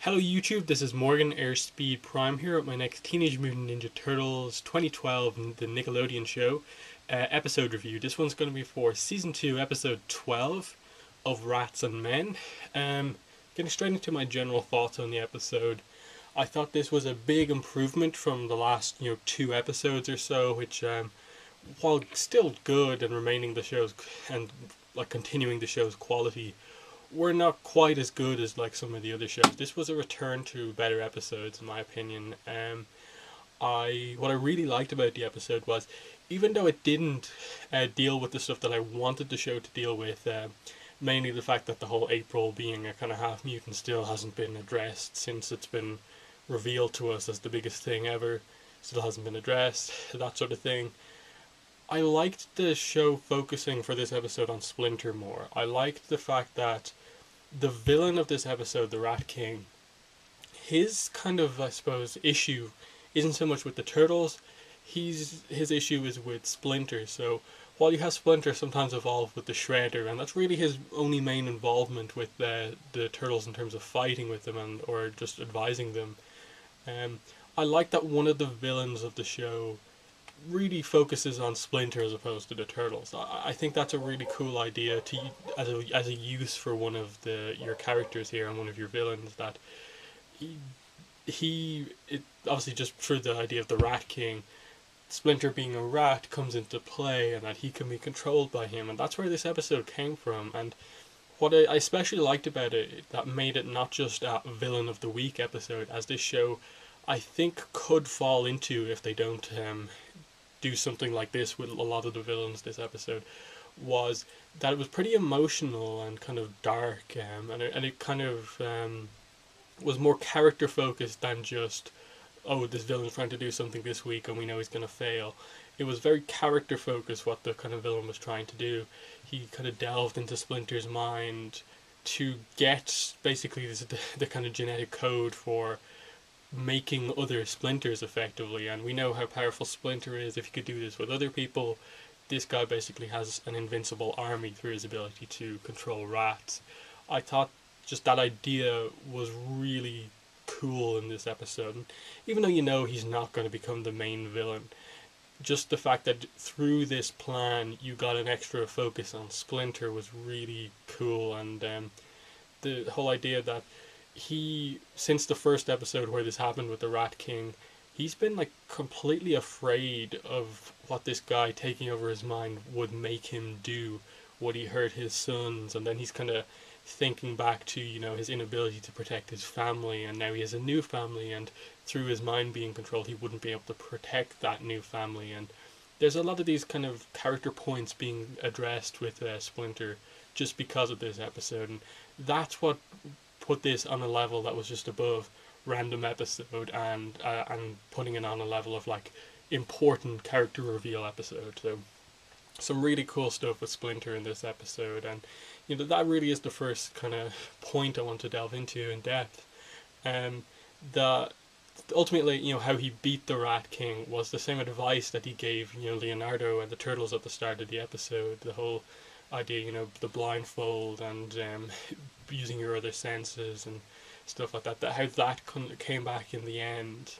Hello YouTube, this is Morgan Airspeed Prime here with my next Teenage Mutant Ninja Turtles 2012 the Nickelodeon show episode review. This one's going to be for Season 2, Episode 12 of Rats and Men. Getting straight into my general thoughts on the episode, I thought this was a big improvement from the last two episodes or so, which while still good and remaining the show's and like continuing the show's quality, were not quite as good as like some of the other shows. This was a return to better episodes, in my opinion. What I really liked about the episode was, even though it didn't deal with the stuff that I wanted the show to deal with, mainly the fact that the whole April being a kind of half mutant still hasn't been addressed since it's been revealed to us as the biggest thing ever. Still hasn't been addressed, that sort of thing. I liked the show focusing for this episode on Splinter more. I liked the fact that the villain of this episode, the Rat King, his kind of, I suppose, issue isn't so much with the turtles. His issue is with Splinter. So while you have Splinter sometimes evolve with the Shredder, and that's really his only main involvement with the turtles in terms of fighting with them or just advising them. I like that one of the villains of the show really focuses on Splinter as opposed to the turtles. I think that's a really cool idea to as a use for one of your characters here and one of your villains. That it obviously just through the idea of the Rat King, Splinter being a rat comes into play, and that he can be controlled by him, and that's where this episode came from. And what I especially liked about it, that made it not just a villain of the week episode, as this show I think could fall into if they don't do something like this with a lot of the villains this episode, was that it was pretty emotional and kind of dark, and it kind of was more character focused than just, oh, this villain's trying to do something this week and we know he's going to fail. It was very character focused what the kind of villain was trying to do. He kind of delved into Splinter's mind to get basically the kind of genetic code for making other Splinters effectively, and we know how powerful Splinter is. If he could do this with other people, this guy basically has an invincible army through his ability to control rats. I thought just that idea was really cool in this episode. And even though he's not going to become the main villain, just the fact that through this plan you got an extra focus on Splinter was really cool. And the whole idea that since the first episode where this happened with the Rat King, he's been like completely afraid of what this guy taking over his mind would make him do. Would he hurt his sons? And then he's kind of thinking back to his inability to protect his family, and now he has a new family, and through his mind being controlled he wouldn't be able to protect that new family. And there's a lot of these kind of character points being addressed with Splinter just because of this episode, and that's what put this on a level that was just above random episode, and putting it on a level of like important character reveal episode. So some really cool stuff with Splinter in this episode, and that really is the first kind of point I want to delve into in depth. The ultimately, how he beat the Rat King was the same advice that he gave Leonardo and the turtles at the start of the episode. The whole idea, the blindfold and using your other senses and stuff like that. How that came back in the end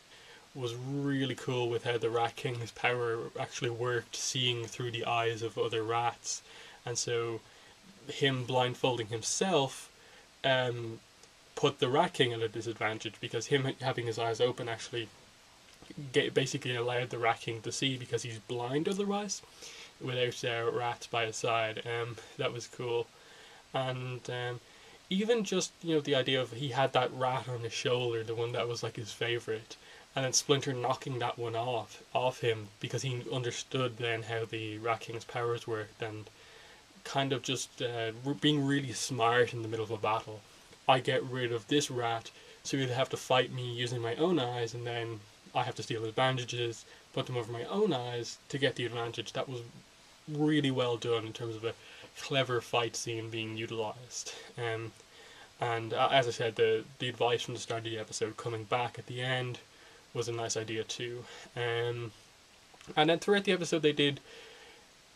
was really cool, with how the Rat King's power actually worked, seeing through the eyes of other rats. And so him blindfolding himself put the Rat King at a disadvantage, because him having his eyes open actually basically allowed the Rat King to see, because he's blind otherwise without rats by his side. That was cool. And even just the idea of he had that rat on his shoulder, the one that was like his favorite, and then Splinter knocking that one off him because he understood then how the Rat King's powers worked, and kind of just being really smart in the middle of a battle. I get rid of this rat, so he'd have to fight me using my own eyes, and then I have to steal his bandages, put them over my own eyes to get the advantage. That was really well done in terms of a clever fight scene being utilized. And as I said, the advice from the start of the episode coming back at the end was a nice idea too. And then throughout the episode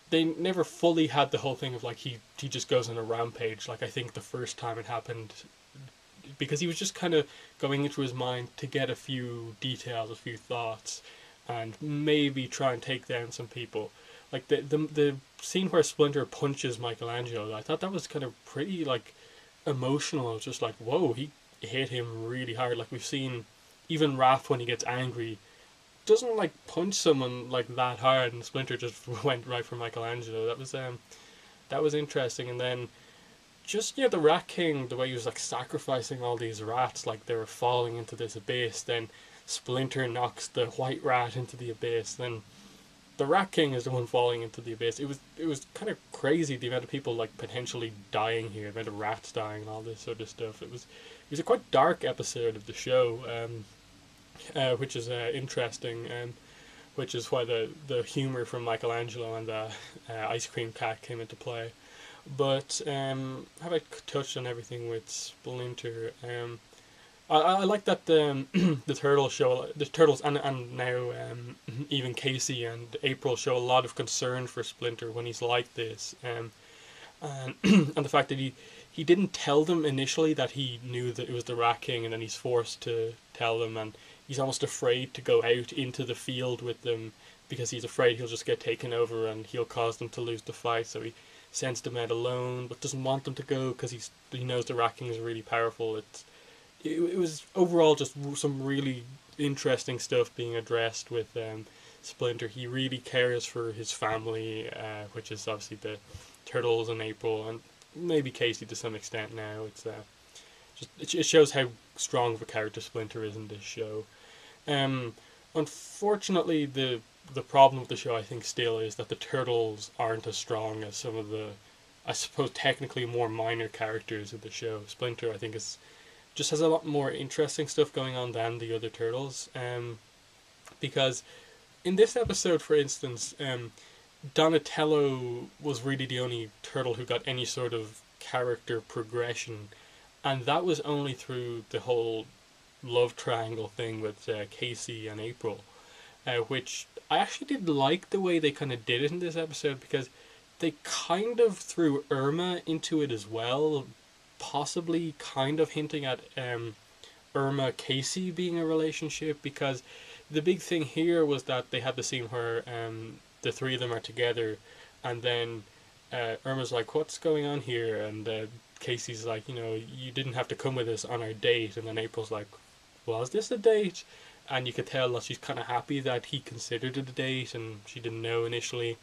they never fully had the whole thing of like he just goes on a rampage. Like I think the first time it happened, because he was just kind of going into his mind to get a few details, a few thoughts, and maybe try and take down some people. Like the scene where Splinter punches Michelangelo, I thought that was kind of pretty like emotional. It was just like, whoa, he hit him really hard. Like we've seen, even Raph when he gets angry doesn't like punch someone like that hard, and Splinter just went right for Michelangelo. That was interesting. And then just the Rat King, the way he was like sacrificing all these rats, like they were falling into this abyss. Then Splinter knocks the white rat into the abyss. Then the Rat King is the one falling into the abyss. It was kind of crazy the amount of people like potentially dying here, the amount of rats dying, and all this sort of stuff. It was a quite dark episode of the show, which is interesting, which is why the humor from Michelangelo and the ice cream cat came into play. But have I touched on everything with Splinter? I like that the turtles, and now even Casey and April show a lot of concern for Splinter when he's like this, and and the fact that he didn't tell them initially that he knew that it was the Rat King, and then he's forced to tell them, and he's almost afraid to go out into the field with them because he's afraid he'll just get taken over and he'll cause them to lose the fight. So he sends them out alone, but doesn't want them to go because he knows the Rat King is really powerful. It was overall just some really interesting stuff being addressed with Splinter. He really cares for his family, which is obviously the Turtles and April, and maybe Casey to some extent now. It shows how strong of a character Splinter is in this show. Unfortunately, the problem with the show, I think, still is that the Turtles aren't as strong as some of the, I suppose, technically more minor characters of the show. Splinter, I think, just has a lot more interesting stuff going on than the other Turtles. Because in this episode, for instance, Donatello was really the only turtle who got any sort of character progression, and that was only through the whole love triangle thing with Casey and April, which I actually did like the way they kind of did it in this episode, because they kind of threw Irma into it as well, possibly kind of hinting at Irma Casey being a relationship, because the big thing here was that they had the scene where the three of them are together, and then Irma's like, what's going on here? And Casey's like, you didn't have to come with us on our date. And then April's like, was this a date? And you could tell that she's kind of happy that he considered it a date, and she didn't know initially.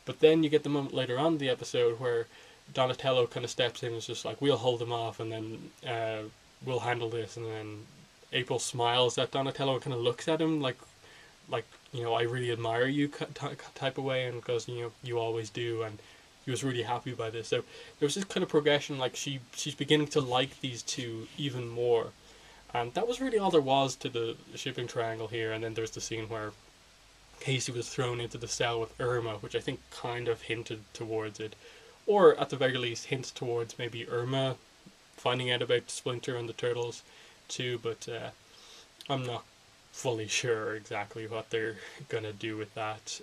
But then you get the moment later on in the episode where Donatello kind of steps in and is just like, we'll hold them off, and then we'll handle this. And then April smiles at Donatello and kind of looks at him like I really admire you type of way, and goes, you always do. And he was really happy by this. So there was this kind of progression, like she's beginning to like these two even more. And that was really all there was to the shipping triangle here. And then there's the scene where Casey was thrown into the cell with Irma, which I think kind of hinted towards it. Or at the very least hints towards maybe Irma finding out about Splinter and the Turtles too, but I'm not fully sure exactly what they're going to do with that.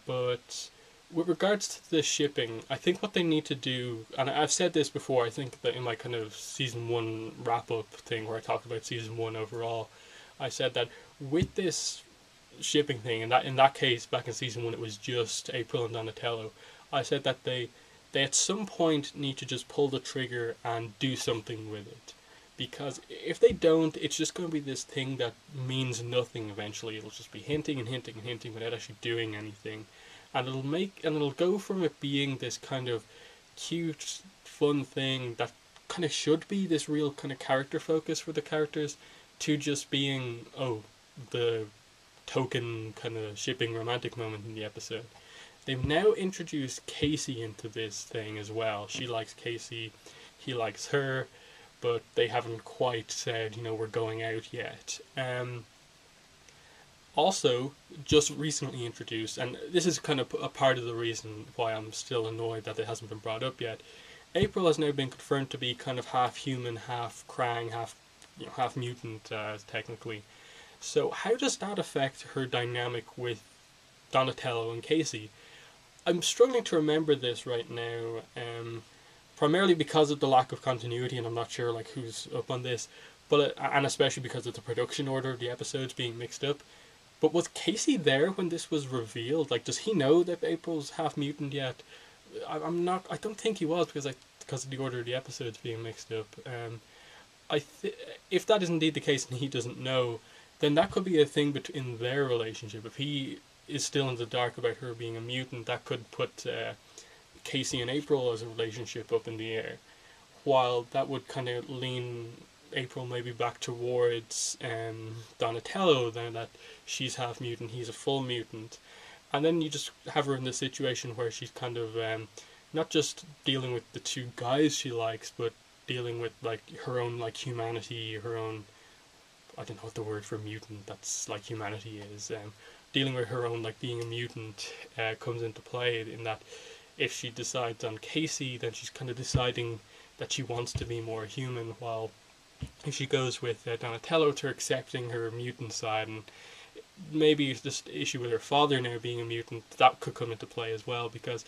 But with regards to the shipping, I think what they need to do, and I've said this before, I think that in my kind of season 1 wrap-up thing where I talked about season 1 overall, I said that with this shipping thing, and that in that case, back in season 1, it was just April and Donatello, I said that they at some point need to just pull the trigger and do something with it. Because if they don't, it's just going to be this thing that means nothing eventually. It'll just be hinting and hinting and hinting without actually doing anything. And it'll go from it being this kind of cute, fun thing that kind of should be this real kind of character focus for the characters, to just being, the token kind of shipping romantic moment in the episode. They've now introduced Casey into this thing as well. She likes Casey, he likes her, but they haven't quite said, we're going out yet. Also, just recently introduced, and this is kind of a part of the reason why I'm still annoyed that it hasn't been brought up yet, April has now been confirmed to be kind of half human, half Krang, half mutant, technically. So how does that affect her dynamic with Donatello and Casey? I'm struggling to remember this right now. primarily because of the lack of continuity, and I'm not sure like who's up on this, but and especially because of the production order of the episodes being mixed up. But was Casey there when this was revealed? Like, does he know that April's half mutant yet? I'm not. I don't think he was because of the order of the episodes being mixed up. If that is indeed the case and he doesn't know, then that could be a thing between their relationship. If he is still in the dark about her being a mutant, that could put Casey and April as a relationship up in the air. While that would kind of lean April maybe back towards Donatello, then that she's half mutant, he's a full mutant. And then you just have her in this situation where she's kind of not just dealing with the two guys she likes, but dealing with like her own like humanity, her own, I don't know what the word for mutant that's like humanity is. Dealing with her own like being a mutant comes into play in that if she decides on Casey, then she's kind of deciding that she wants to be more human, while if she goes with Donatello, to accepting her mutant side, and maybe it's just the issue with her father now being a mutant, that could come into play as well, because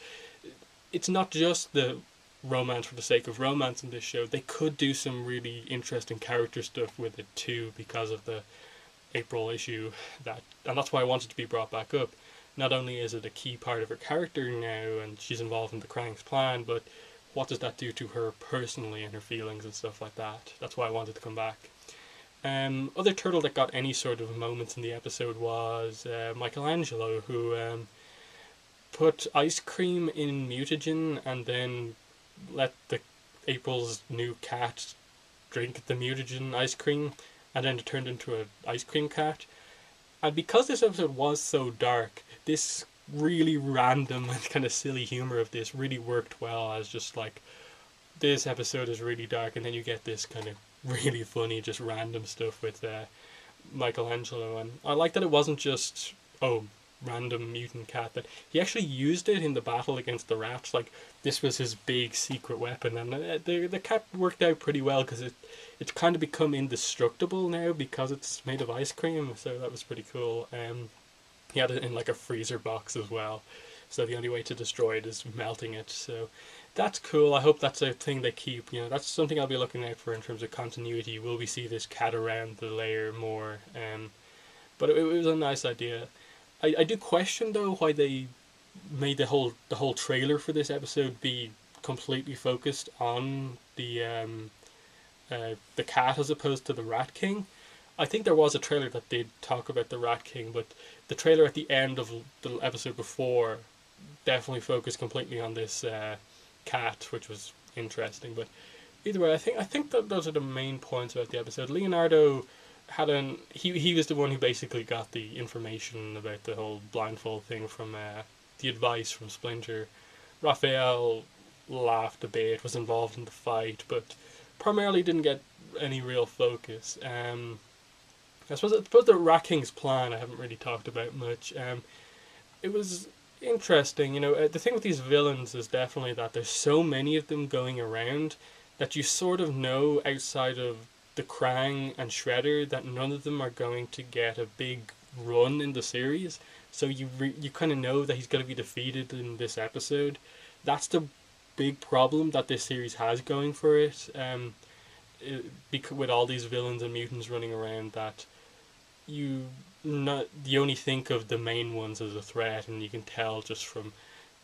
it's not just the romance for the sake of romance in this show. They could do some really interesting character stuff with it too, because of the April issue, and that's why I wanted to be brought back up. Not only is it a key part of her character now, and she's involved in the Krang's plan, but what does that do to her personally and her feelings and stuff like that? That's why I wanted to come back. Other turtle that got any sort of moments in the episode was Michelangelo, who put ice cream in mutagen and then let April's new cat drink the mutagen ice cream, and then it turned into an ice cream cat. And because this episode was so dark, this really random and kind of silly humor of this really worked well as just like, this episode is really dark, and then you get this kind of really funny, just random stuff with Michelangelo. And I like that it wasn't just, oh, random mutant cat, that he actually used it in the battle against the rats. Like, this was his big secret weapon, and the cat worked out pretty well, because it's kind of become indestructible now because it's made of ice cream, so that was pretty cool. He had it in like a freezer box as well, so the only way to destroy it is melting it, so that's cool. I hope that's a thing they keep. You know, that's something I'll be looking out for in terms of continuity. Will we see this cat around the lair more? But it was a nice idea. I do question though why they made the whole trailer for this episode be completely focused on the cat as opposed to the Rat King. I think there was a trailer that did talk about the Rat King, but the trailer at the end of the episode before definitely focused completely on this cat, which was interesting. But either way, I think that those are the main points about the episode. Leonardo had he was the one who basically got the information about the whole blindfold thing from the advice from Splinter. Raphael laughed a bit, was involved in the fight, but primarily didn't get any real focus. I suppose the Rat King's plan I haven't really talked about much. It was interesting, you know. The thing with these villains is definitely that there's so many of them going around that you sort of know outside of the Krang and Shredder that none of them are going to get a big run in the series. So you kind of know that he's going to be defeated in this episode. That's the big problem that this series has going for it. With all these villains and mutants running around, that you only think of the main ones as a threat, and you can tell just from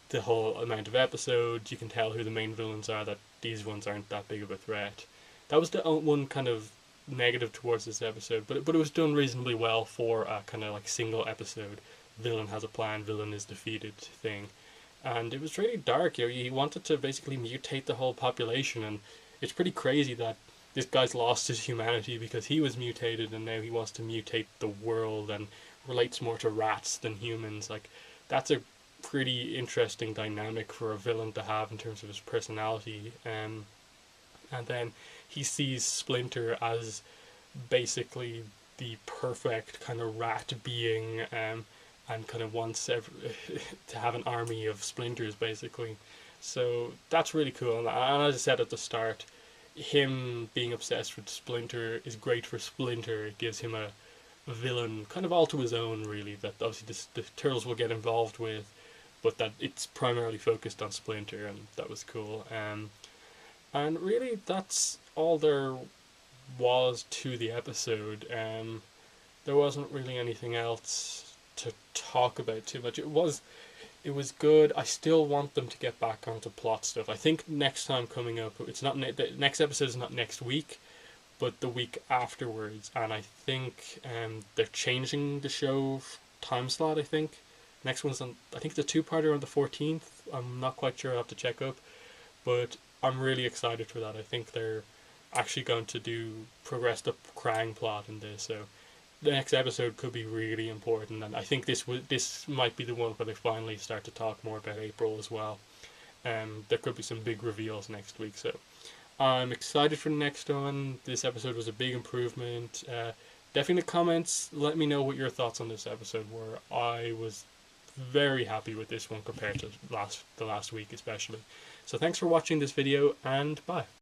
the whole amount of episodes, you can tell who the main villains are, that these ones aren't that big of a threat. That was the one kind of negative towards this episode, but it was done reasonably well for a kind of like single episode, villain has a plan, villain is defeated thing. And it was really dark. You know, he wanted to basically mutate the whole population, and it's pretty crazy that this guy's lost his humanity because he was mutated, and now he wants to mutate the world and relates more to rats than humans. Like, that's a pretty interesting dynamic for a villain to have in terms of his personality. And then he sees Splinter as basically the perfect kind of rat being, and kind of wants to have an army of Splinters, basically. So that's really cool. And as I said at the start, him being obsessed with Splinter is great for Splinter. It gives him a villain kind of all to his own, really, that obviously the Turtles will get involved with, but that it's primarily focused on Splinter, and that was cool. And really, that's all there was to the episode. There wasn't really anything else to talk about too much. It was good. I still want them to get back onto plot stuff. I think next time coming up, it's not the next episode is not next week, but the week afterwards. And I think they're changing the show time slot. I think next one's on. I think the two-parter on the 14th. I'm not quite sure. I will have to check up, but I'm really excited for that. I think they're actually going to progress the Krang plot in this. So the next episode could be really important, and I think this might be the one where they finally start to talk more about April as well. There could be some big reveals next week, so I'm excited for the next one. This episode was a big improvement. Definitely in the comments, let me know what your thoughts on this episode were. I was very happy with this one compared to the last week especially. So thanks for watching this video, and bye.